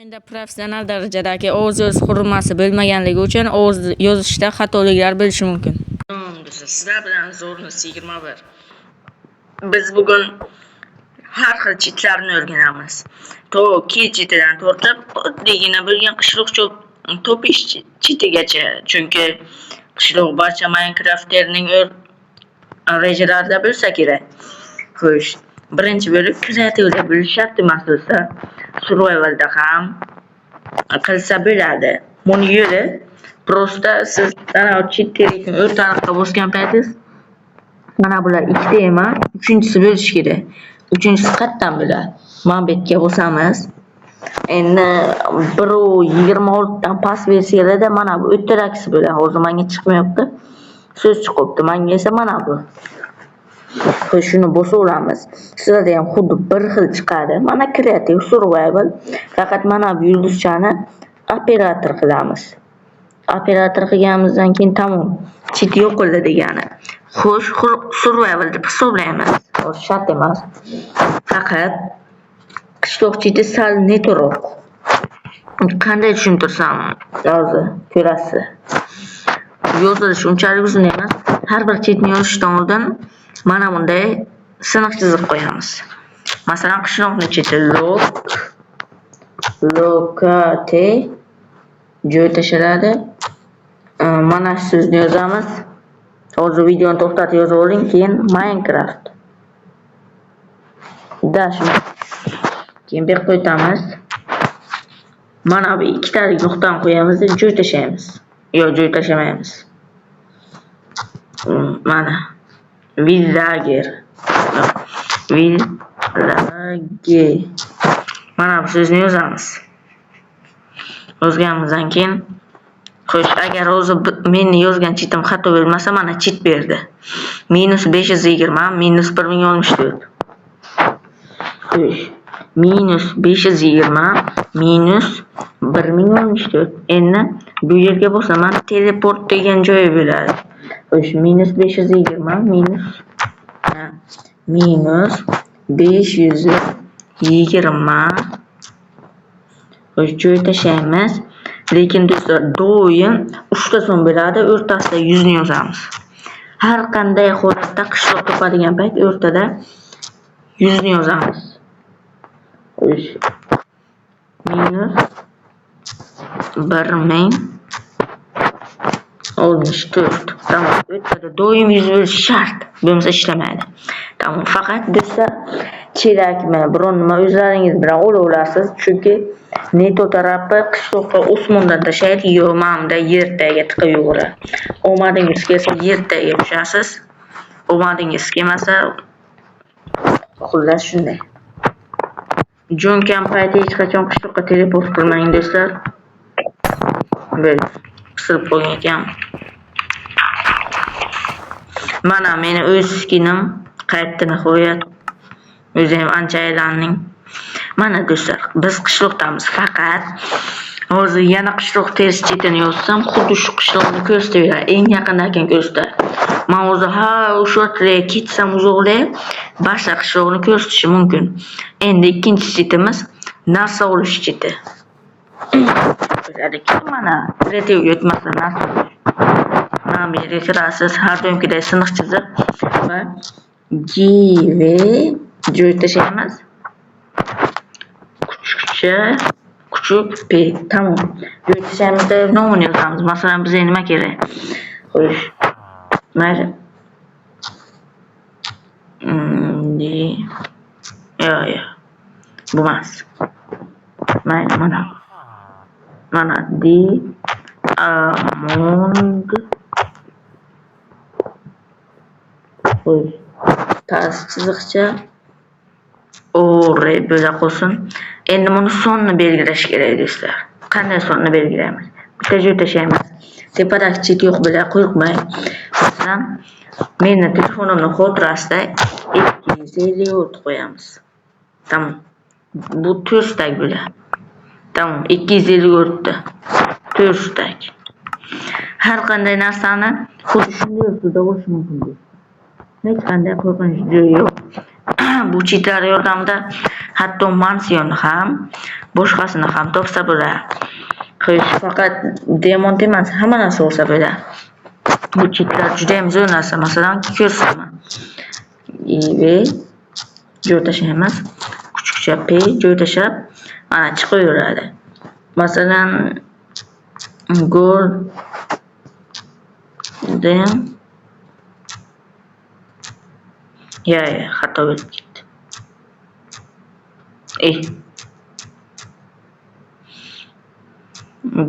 Endi professional darajadagi ovoz qurilmasi bo'lmaganligi uchun ovoz yozishda xatoliklar bo'lishi mumkin. Sizlar bilan Zo'rnis 21. Biz bugun har xil chitlarni o'rganamiz. To key chitidan tortib, oddiygina bo'lgan qishloq topish chitigacha. Chunki qishloq barcha Minecraft'larning rejalarida bo'lsa kerak. Xo'sh, birinchi bo'lib kreativda bo'lish shart emas do'stlar. Survivalda ham qilsa bo'ladi. Buni yo'li prosta siz ana chitlarni o'rtaliqqa bosgan paytingiz mana bular ikkita emas, uchinchisi bo'lishi kerak. Uchinchisi qayerdan bo'ladi? Mana bu yerga bosamiz. Endi 1.26 dan pas versiyalarda mana bu o'rtalaksi bo'ladi. Hozir menga chiqmayapti. So'z chiqibdi. Menga esa mana bu. Xo'sh, shuni bosaveramiz. Sizlarda ham xuddi bir xil chiqadi. Mana kreativ survival. Faqat mana bu yulduzchani operator qilamiz. Operator qilganimizdan keyin tamom. Chit yo'qoldi degani. Xo'sh, survival deb hisoblaymiz. Hozir shart emas. Faqat qishloq chiti sal netroq. Qanday tushuntirsam, hozir ko'rasiz. Yozilish unchalik uzun emas. Har bir chitni yozishdan oldin mana bunday siniq chizib qo'yamiz. Masalan, qishloqning chiti lokate joy tashlanadi. Mana shu so'zni yozamiz. Hozir videoni to'xtatib yozib oling, keyin Minecraft. Dash. Keyin bir qo'yamiz. Mana bu ikkitalik nuqtani qo'yamiz, joy tashlaymiz. Yo'q, joy tashlamaymiz. Mana villager. Mana bu so'zni yozamiz. Yozganimizdan keyin xo'sh, agar hozir meni yozgan chitim xato bo'lmasa, mana chit berdi. -520 -1064. Xo'sh, -520 -1064. Endi bu yerga bosaman, teleport degan joyi bo'ladi. Xo'sh, -520 -520. Xo'sh, joy tashlaymiz. Lekin do'stlar, doim 3 ta son bo'ladi, o'rtasida 100 ni yozamiz. Har qanday holatda qishloq topadigan payt o'rtada 100 ni yozamiz. Xo'sh, -1064. Tamam, o'rtada doim 100 bo'lishi shart, bo'lmasa ishlamaydi. Tamam, faqat do'stlar cherakmi, biron nima o'zlaringiz bilan olasiz, chunki neto tarafi qishloqqa osmondan tashlaydi, yo manda yerdaga tiqib yuboradi. Omadingiz kelsa yerdaga tushasiz, omadingiz kelmasa xullas shunday. Jon kampayda hech qachon qishloqqa teleport qilmang do'stlar. Biz qisib qo'ygan ekan. Mana meni o'z skinim qaytdi nihoyat. O'zi ham ancha aylanning. Mana do'stlar, biz qishloqdamiz, faqat hozir yana qishloq tez chetini yozsam, xuddi shu qishloqni ko'rsatadi, eng yaqindan ko'rsatadi. Men hozir o'sha yerga ketsam uzoqlay, barcha qishloqni ko'rsatishi mumkin. Endi ikkinchi chetimiz narsa olish cheti. Mana kreativ o'tmasa narsa. Mana bu yerga kirasiz, har doimgidek siniq chizib va give joy tashlaymiz. Küçük p. Tamam. Joy tashlayimizda nomini yozamiz. Masalan, bizga nima kerak? Xo'sh. Mayli. Yo'q. Bu emas. Mayli, mana among. Xo'sh. Tas chiziqcha o'rib bo'la qolsin. Endi buni sonni belgilash kerak do'stlar. Qanday sonni belgilaymiz? Bitta joy tashlaymiz. Tepadagi chit yo'q bo'la qo'rqmang. Masalan, meni telefonimning xotirasida 254 qo'yamiz. Tamam. Bu 4 stak bo'ladi. Tamam, 254 ta. 4 stak. Har qanday narsani xuddi shunday ustida bo'lishi mumkin. Hech qanday qo'rqinch joyi yo'q. Bu chitlar yordamida hatto mansionni ham, boshqasini ham topsa bo'ladi. Xo'sh, faqat diamant emas, hamma narsa olsa bo'ladi. Bu chiplar juda ham zo'r narsa. Masalan, ko'rsaman. Ve joy tashlaymiz. Kuchukcha P joy tashlab, mana chiqaveradi. Masalan, gold dem xato bo'lib ketdi.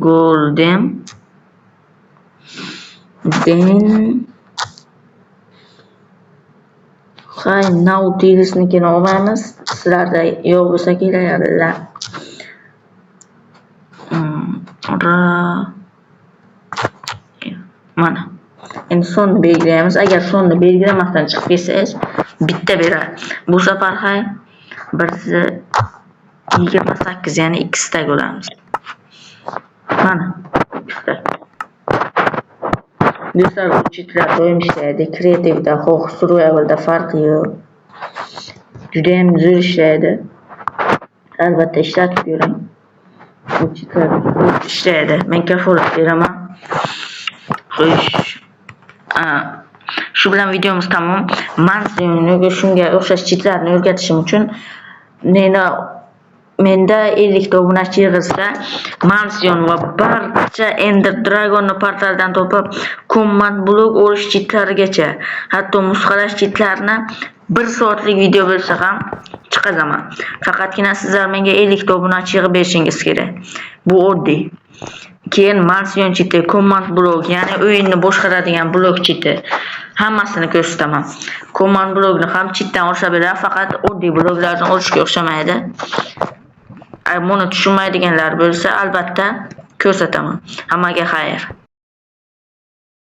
Golden then Nautilusnikini olmaymiz. Sizlarda yo'q bo'lsa kelayaptilar. Mana. Endi sonni belgilaymiz. Agar sonni belgilamasdan chiqib ketsangiz, bitta beradi. Bu safar 128, ya'ni 2 stak olamiz. Mana. Do'stlar, bu chiplar doim ishlaydi. Kreativda, xo'x, survivalda farqi yo'q. Juda ham zo'r ishlaydi. Albatta ishlatib ko'ring. Bu chiplar ishlaydi. Men kafolat beraman. Xo'sh. Shu bilan videomiz tamom. Mansionni shunga o'xshash chiplarni o'rgatishim uchun menda 50 ta obunachi yig'ilsa, Mansion va barcha Ender Dragon'ni portaldan topib, Command Block olish chitlarigacha, hatto nusxalash chitlarini 1 soatlik video bo'lsa ham chiqazaman. Faqatgina sizlar menga 50 ta obunachi yig'ib berishingiz kerak. Bu oddiy. Keyin Mansion chiti, Command Block, ya'ni o'yinni boshqaradigan blok chiti, hammasini ko'rsataman. Command Blockni ham chitdan olsa bo'ladi, faqat oddiy bloklardan olishga o'xshamaydi. Buni tushunmaydiganlar bo'lsa, albatta ko'rsataman. Hammaga xayr.